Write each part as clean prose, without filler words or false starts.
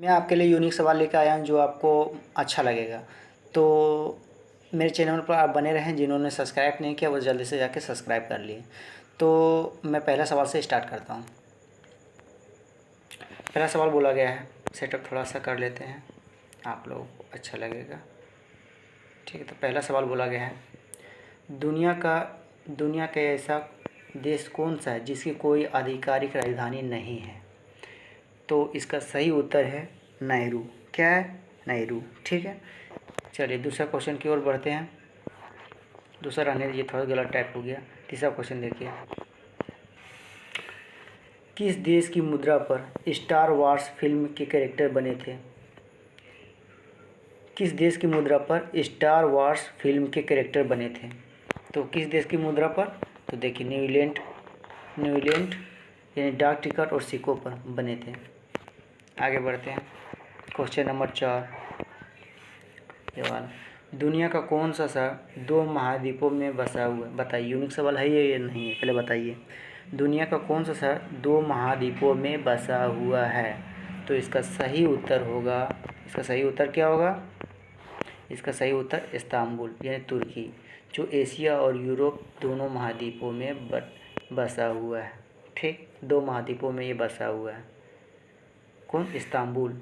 मैं आपके लिए यूनिक सवाल लेकर आया हूँ जो आपको अच्छा लगेगा। तो मेरे चैनल पर आप बने रहें। जिन्होंने सब्सक्राइब नहीं किया वो जल्दी से जाके सब्सक्राइब कर लिए। तो मैं पहला सवाल से स्टार्ट करता हूँ। पहला सवाल बोला गया है, सेटअप थोड़ा सा कर लेते हैं, आप लोगों को अच्छा लगेगा। ठीक है, तो पहला सवाल बोला गया है, दुनिया का ऐसा देश कौन सा है जिसकी कोई आधिकारिक राजधानी नहीं है? तो इसका सही उत्तर है नेहरू। क्या है? नेहरू। ठीक है, चलिए दूसरा क्वेश्चन की ओर बढ़ते हैं। दूसरा रहने दीजिए, थोड़ा गलत टाइप हो गया। तीसरा क्वेश्चन देखिए, किस देश की मुद्रा पर स्टार वार्स फिल्म के कैरेक्टर बने थे? किस देश की मुद्रा पर स्टार वार्स फिल्म के कैरेक्टर बने थे? तो किस देश की मुद्रा पर? तो देखिए न्यूजीलैंड यानी डाक टिकट और सिक्कों पर बने थे। आगे बढ़ते हैं, क्वेश्चन नंबर 4 ये वाला, दुनिया का कौन सा शहर 2 महाद्वीपों में बसा हुआ है? बताइए, यूनिक सवाल है ये या नहीं है, पहले बताइए। दुनिया का कौन सा शहर 2 महाद्वीपों में बसा हुआ है? तो इसका सही उत्तर होगा, इसका सही उत्तर क्या होगा? इसका सही उत्तर इस्तांबुल यानी तुर्की, जो एशिया और यूरोप दोनों महाद्वीपों में बसा हुआ है। ठीक, 2 महाद्वीपों में ये बसा हुआ है। कौन? इस्तांबुल।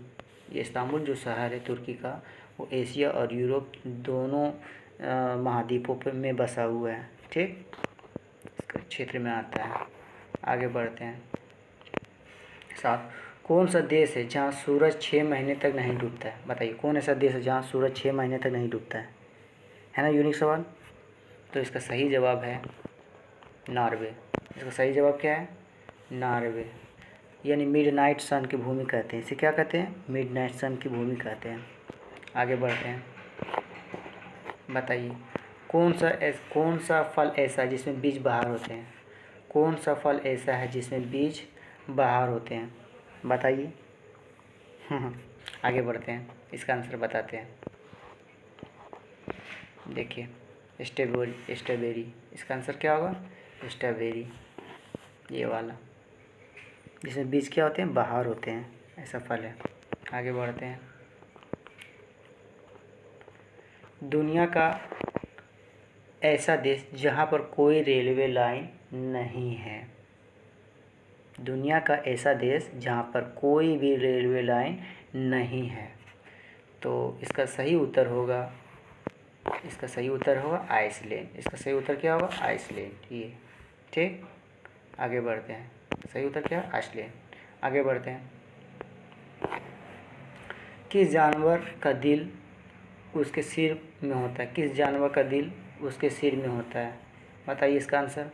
ये इस्तांबुल जो शहर है तुर्की का, वो एशिया और यूरोप दोनों महाद्वीपों में बसा हुआ है। ठीक, इसका क्षेत्र में आता है। आगे बढ़ते हैं। 7, कौन सा देश है जहाँ सूरज 6 महीने तक नहीं डूबता है? बताइए, कौन ऐसा देश है जहाँ सूरज 6 महीने तक नहीं डूबता है? है ना यूनिक सवाल। तो इसका सही जवाब है नॉर्वे। इसका सही जवाब क्या है? नॉर्वे, यानी मिडनाइट सन की भूमि कहते हैं इसे। क्या कहते हैं? मिडनाइट सन की भूमि कहते हैं। आगे बढ़ते हैं, बताइए कौन सा फल ऐसा है जिसमें बीज बाहर होते हैं? कौन सा फल ऐसा है जिसमें बीज बाहर होते हैं? बताइए। आगे बढ़ते हैं, इसका आंसर बताते हैं। देखिए, स्ट्रॉबेरी। इसका आंसर क्या होगा? स्ट्रॉबेरी, ये वाला जिसमें बीज क्या होते हैं? बाहर होते हैं, ऐसा फल है। आगे बढ़ते हैं, दुनिया का ऐसा देश जहाँ पर कोई रेलवे लाइन नहीं है। दुनिया का ऐसा देश जहाँ पर कोई भी रेलवे लाइन नहीं है। तो इसका सही उत्तर होगा आइसलैंड। इसका सही उत्तर क्या होगा? आइसलैंड, ये। ठीक, आगे बढ़ते हैं। सही उत्तर क्या है? आइसलैंड। आगे बढ़ते हैं, किस जानवर का दिल उसके सिर में होता है? किस जानवर का दिल उसके सिर में होता है? बताइए इसका आंसर।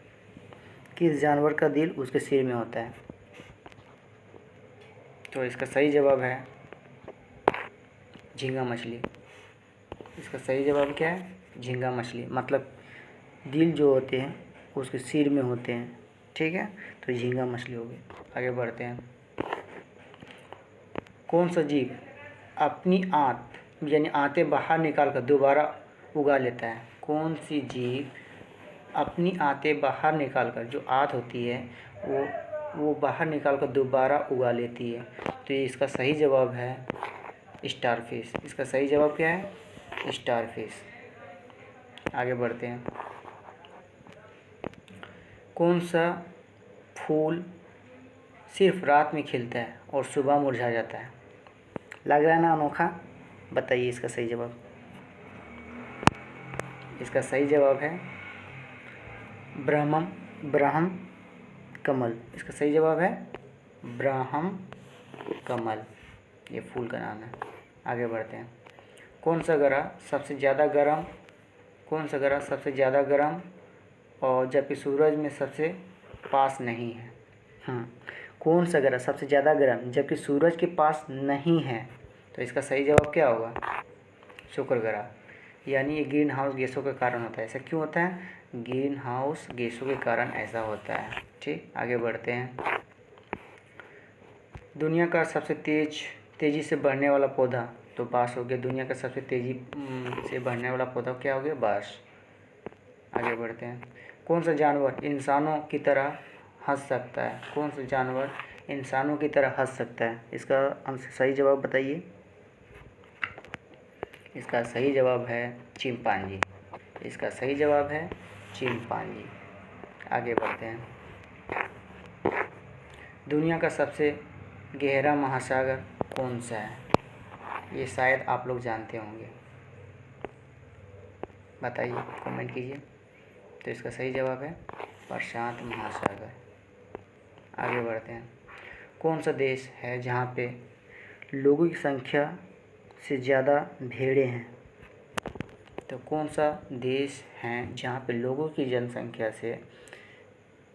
किस जानवर का दिल उसके सिर में होता है? तो इसका सही जवाब है झींगा मछली। इसका सही जवाब क्या है? झींगा मछली, मतलब दिल जो होते हैं उसके सिर में होते हैं। ठीक है, तो झींगा मछली हो गई। आगे बढ़ते हैं, कौन सा जीव अपनी आंत यानी आंतें बाहर निकाल कर दोबारा उगा लेता है? कौन सी जीव अपनी आंतें बाहर निकाल कर, जो आंत होती है वो बाहर निकाल कर दोबारा उगा लेती है? तो इसका सही जवाब है स्टारफिश। इसका सही जवाब क्या है? स्टारफिश। आगे बढ़ते हैं, कौन सा फूल सिर्फ रात में खिलता है और सुबह मुरझा जाता है? लग रहा है ना अनोखा? बताइए इसका सही जवाब। इसका सही जवाब है ब्रह्म कमल। इसका सही जवाब है ब्रह्म कमल, ये फूल का नाम है। आगे बढ़ते हैं, कौन सा ग्रह सबसे ज़्यादा गर्म और जबकि सूरज में सबसे पास नहीं है? कौन सा ग्रह सबसे ज़्यादा गर्म जबकि सूरज के पास नहीं है? तो इसका सही जवाब क्या होगा? शुक्र ग्रह, यानी ये ग्रीन हाउस गैसों के कारण होता है। ऐसा क्यों होता है? ग्रीन हाउस गैसों के कारण ऐसा होता है। ठीक, आगे बढ़ते हैं, दुनिया का सबसे तेज़ी से बढ़ने वाला पौधा, तो बाँस हो गया। दुनिया का सबसे तेज़ी से बढ़ने वाला पौधा क्या हो गया? बाँस। आगे बढ़ते हैं, कौन सा जानवर इंसानों की तरह हंस सकता है? कौन सा जानवर इंसानों की तरह हंस सकता है? इसका सही जवाब बताइए। इसका सही जवाब है चिंपांजी। इसका सही जवाब है चिंपांजी। आगे बढ़ते हैं। दुनिया का सबसे गहरा महासागर कौन सा है? ये शायद आप लोग जानते होंगे, बताइए, कमेंट कीजिए। तो इसका सही जवाब है प्रशांत महासागर। आगे बढ़ते हैं। कौन सा देश है जहाँ पे लोगों की संख्या से ज़्यादा भेड़ें हैं? तो कौन सा देश है जहाँ पे लोगों की जनसंख्या से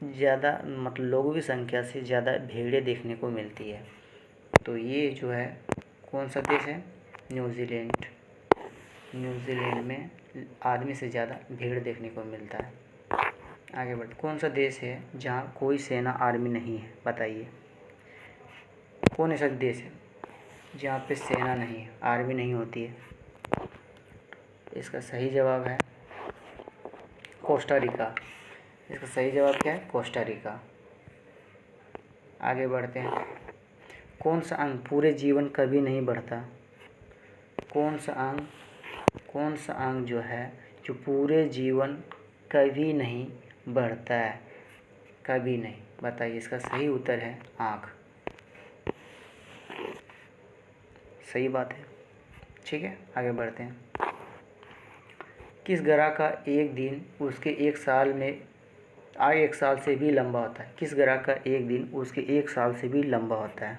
ज़्यादा, मतलब लोगों की संख्या से ज़्यादा भेड़ें देखने को मिलती है? तो ये जो है कौन सा देश है? न्यूजीलैंड। न्यूजीलैंड में आदमी से ज़्यादा भीड़ देखने को मिलता है। आगे बढ़ते। कौन सा देश है जहाँ कोई सेना आर्मी नहीं है? बताइए, कौन ऐसा देश है जहाँ पे सेना नहीं है, आर्मी नहीं होती है? इसका सही जवाब है कोस्टा रिका। इसका सही जवाब क्या है? Costa Rica. आगे बढ़ते हैं। कौन सा अंग पूरे जीवन कभी नहीं बढ़ता? कौन सा अंग जो है जो पूरे जीवन कभी नहीं बढ़ता है? कभी नहीं, बताइए। इसका सही उत्तर है आँख। सही बात है, ठीक है। आगे बढ़ते हैं। किस ग्रह का एक दिन उसके एक साल से भी लंबा होता है? किस ग्रह का एक दिन उसके एक साल से भी लंबा होता है?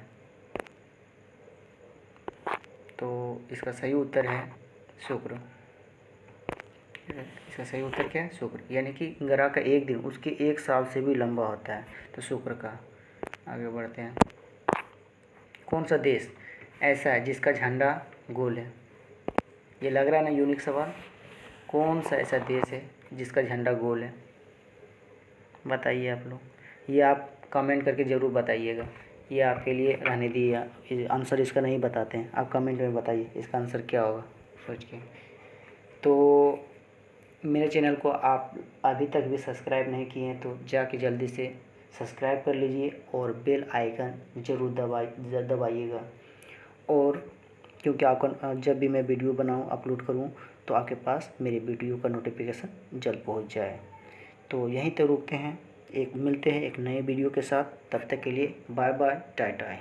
तो इसका सही उत्तर है शुक्र। इसका सही उत्तर क्या है? शुक्र। यानी कि ग्रह का एक दिन उसके एक साल से भी लंबा होता है, तो शुक्र का। आगे बढ़ते हैं। कौन सा देश ऐसा है जिसका झंडा गोल है? ये लग रहा है ना यूनिक सवाल। कौन सा ऐसा देश है जिसका झंडा गोल है? बताइए आप लोग। ये आप कमेंट करके ज़रूर बताइएगा। ये आपके लिए रहने दिए, आंसर इसका नहीं बताते हैं, आप कमेंट में बताइए इसका आंसर क्या होगा सोच के। तो मेरे चैनल को आप अभी तक भी सब्सक्राइब नहीं किए हैं तो जाके जल्दी से सब्सक्राइब कर लीजिए और बेल आइकन ज़रूर दबाइएगा। और क्योंकि आपका जब भी मैं वीडियो बनाऊं, अपलोड करूं, तो आपके पास मेरे वीडियो का नोटिफिकेशन जल्द पहुंच जाए। तो यहीं तक रुकते हैं, मिलते हैं एक नए वीडियो के साथ। तब तक के लिए बाय बाय, टाटा।